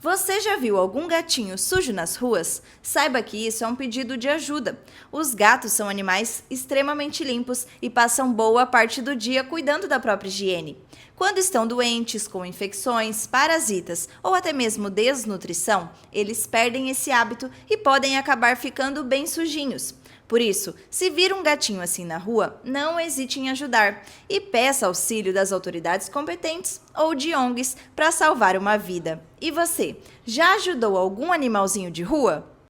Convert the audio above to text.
Você já viu algum gatinho sujo nas ruas? Saiba que isso é um pedido de ajuda. Os gatos são animais extremamente limpos e passam boa parte do dia cuidando da própria higiene. Quando estão doentes, com infecções, parasitas ou até mesmo desnutrição, eles perdem esse hábito e podem acabar ficando bem sujinhos. Por isso, se vir um gatinho assim na rua, não hesite em ajudar e peça auxílio das autoridades competentes ou de ONGs para salvar uma vida. E você, já ajudou algum animalzinho de rua?